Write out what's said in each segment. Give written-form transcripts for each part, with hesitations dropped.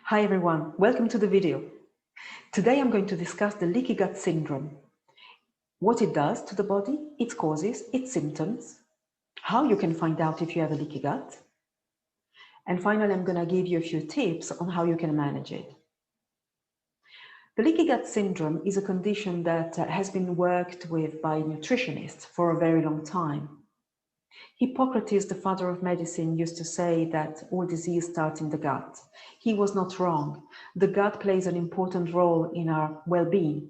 Hi everyone, welcome to the video. Today I'm going to discuss the leaky gut syndrome, what it does to the body, its causes, its symptoms, how you can find out if you have a leaky gut, and finally I'm going to give you a few tips on how you can manage it. The leaky gut syndrome is a condition that has been worked with by nutritionists for a very long time. Hippocrates, the father of medicine, used to say that all disease starts in the gut. He was not wrong. The gut plays an important role in our well-being.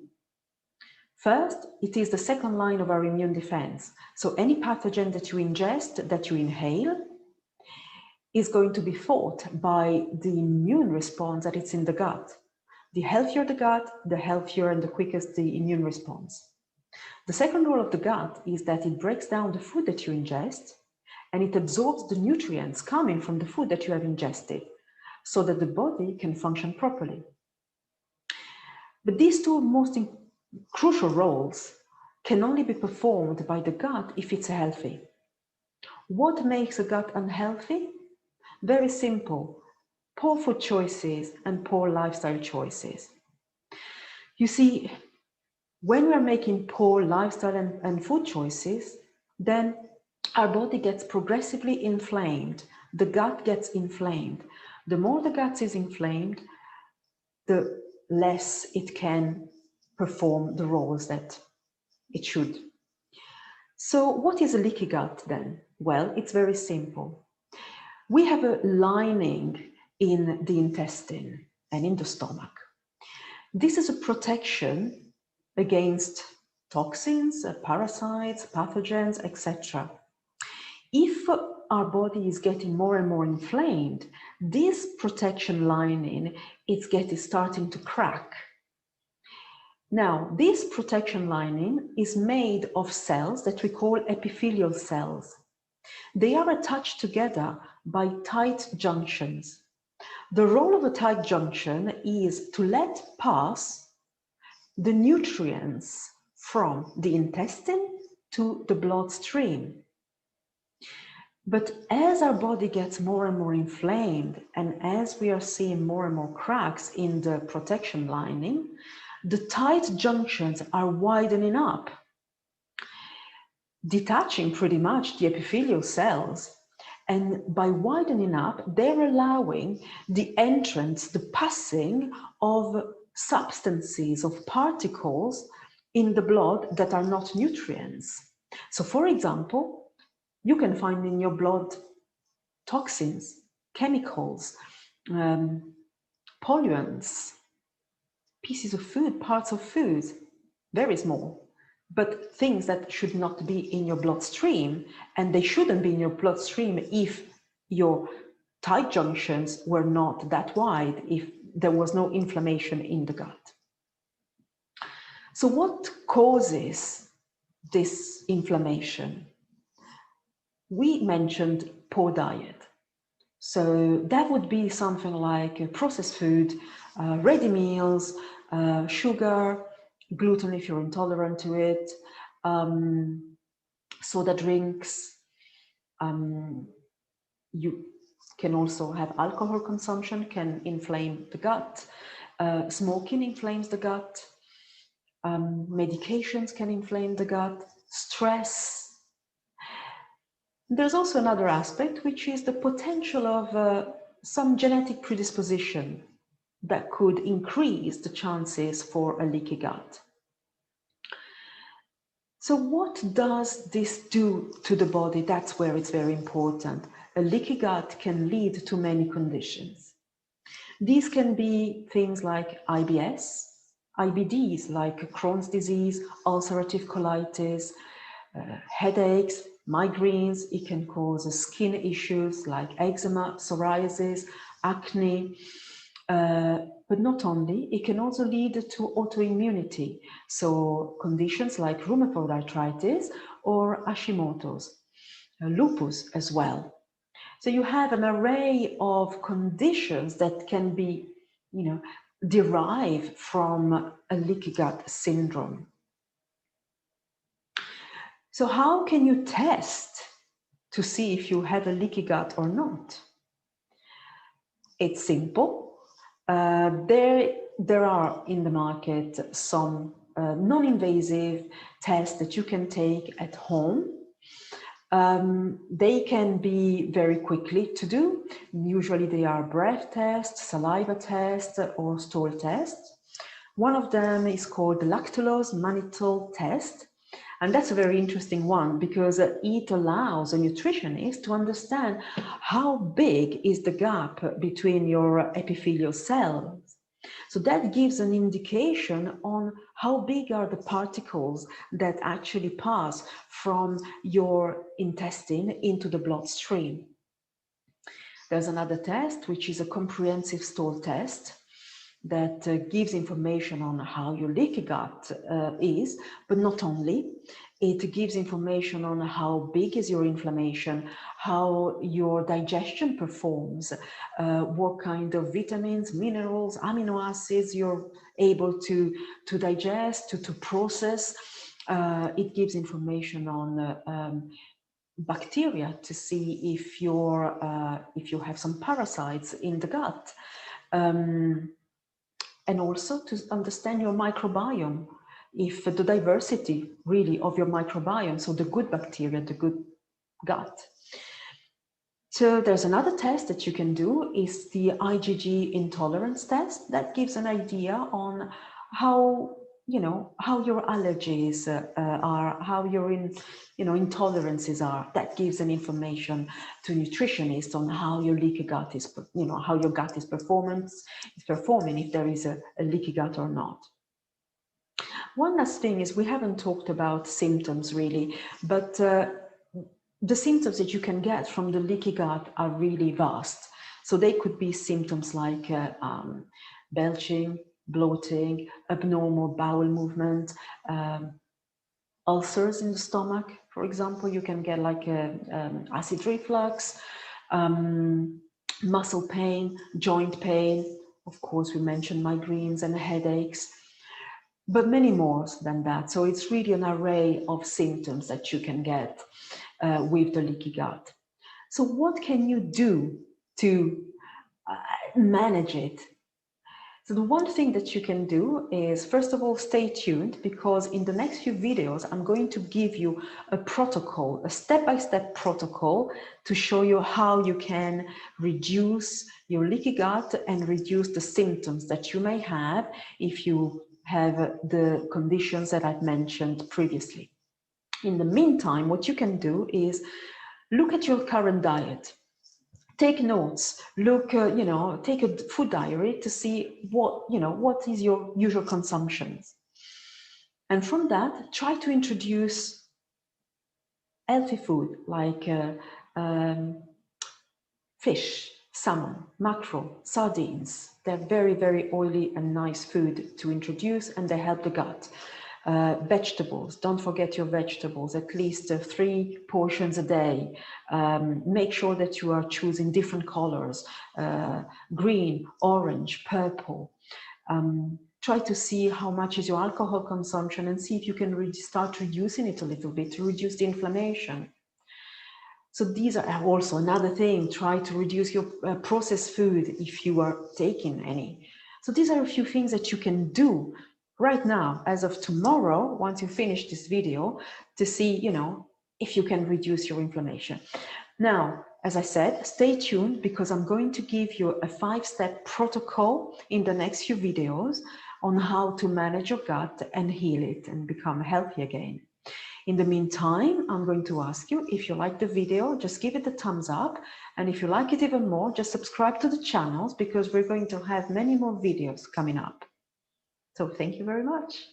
First, it is the second line of our immune defense. So any pathogen that you ingest, that you inhale, is going to be fought by the immune response that it's in the gut. The healthier the gut, the healthier and the quickest the immune response. The second role of the gut is that it breaks down the food that you ingest and it absorbs the nutrients coming from the food that you have ingested so that the body can function properly. But these two most crucial roles can only be performed by the gut if it's healthy. What makes a gut unhealthy? Very simple: poor food choices and poor lifestyle choices. You see, when we're making poor lifestyle and food choices, then our body gets progressively inflamed. The gut gets inflamed. The more the gut is inflamed, the less it can perform the roles that it should. So what is a leaky gut then? Well, it's very simple. We have a lining in the intestine and in the stomach. This is a protection against toxins, parasites, pathogens, etc. If our body is getting more and more inflamed, this protection lining is starting to crack. Now, this protection lining is made of cells that we call epithelial cells. They are attached together by tight junctions. The role of a tight junction is to let pass the nutrients from the intestine to the bloodstream. But as our body gets more and more inflamed, and as we are seeing more and more cracks in the protection lining, the tight junctions are widening up, detaching pretty much the epithelial cells. And by widening up, they're allowing the entrance, the passing of substances, of particles in the blood that are not nutrients. So for example, you can find in your blood toxins, chemicals, pollutants, pieces of food, parts of food, very small, but things that should not be in your bloodstream, and they shouldn't be in your bloodstream if your tight junctions were not that wide, if there was no inflammation in the gut. So what causes this inflammation? We mentioned poor diet. So that would be something like processed food, ready meals, sugar, gluten if you're intolerant to it, soda drinks. You can also have alcohol consumption, can inflame the gut. Smoking inflames the gut. Medications can inflame the gut. Stress. There's also another aspect, which is the potential of some genetic predisposition that could increase the chances for a leaky gut. So what does this do to the body? That's where it's very important. A leaky gut can lead to many conditions. These can be things like IBS, IBDs like Crohn's disease, ulcerative colitis, headaches, migraines. It can cause skin issues like eczema, psoriasis, acne, but not only, it can also lead to autoimmunity. So conditions like rheumatoid arthritis or Hashimoto's, lupus as well. So you have an array of conditions that can be, derived from a leaky gut syndrome. So how can you test to see if you have a leaky gut or not? It's simple. There are in the market some non-invasive tests that you can take at home. They can be very quickly to do. Usually they are breath tests, saliva tests, or stool tests. One of them is called the lactulose mannitol test. And that's a very interesting one because it allows a nutritionist to understand how big is the gap between your epithelial cells. So that gives an indication on how big are the particles that actually pass from your intestine into the bloodstream. There's another test, which is a comprehensive stool test that gives information on how your leaky gut is, but not only. It gives information on how big is your inflammation, how your digestion performs, what kind of vitamins, minerals, amino acids you're able to digest, to process. It gives information on bacteria to see if you have some parasites in the gut. And also to understand your microbiome, if the diversity really of your microbiome, so the good bacteria, the good gut. So there's another test that you can do is the IgG intolerance test that gives an idea on how, how your allergies are, how your intolerances are. That gives an information to nutritionists on how your leaky gut is, how your gut is performing, if there is a leaky gut or not. One last thing is we haven't talked about symptoms really, but the symptoms that you can get from the leaky gut are really vast. So they could be symptoms like belching, bloating, abnormal bowel movement, ulcers in the stomach, for example. You can get like acid reflux, muscle pain, joint pain. Of course, we mentioned migraines and headaches, but many more than that. So it's really an array of symptoms that you can get with the leaky gut. So what can you do to manage it? So the one thing that you can do is, first of all, stay tuned, because in the next few videos, I'm going to give you a protocol, a step-by-step protocol to show you how you can reduce your leaky gut and reduce the symptoms that you may have if you have the conditions that I've mentioned previously. In the meantime, what you can do is look at your current diet. Take notes, look, take a food diary to see what is your usual consumptions. And from that, try to introduce healthy food like fish, salmon, mackerel, sardines. They're very, very oily and nice food to introduce, and they help the gut. Vegetables, don't forget your vegetables, at least 3 portions a day. Make sure that you are choosing different colors, green, orange, purple. Try to see how much is your alcohol consumption and see if you can start reducing it a little bit to reduce the inflammation. So these are also another thing. Try to reduce your processed food if you are taking any. So these are a few things that you can do right now, as of tomorrow, once you finish this video, to see, if you can reduce your inflammation. Now, as I said, stay tuned, because I'm going to give you a 5-step protocol in the next few videos on how to manage your gut and heal it and become healthy again. In the meantime, I'm going to ask you, if you like the video, just give it a thumbs up. And if you like it even more, just subscribe to the channels, because we're going to have many more videos coming up. So thank you very much.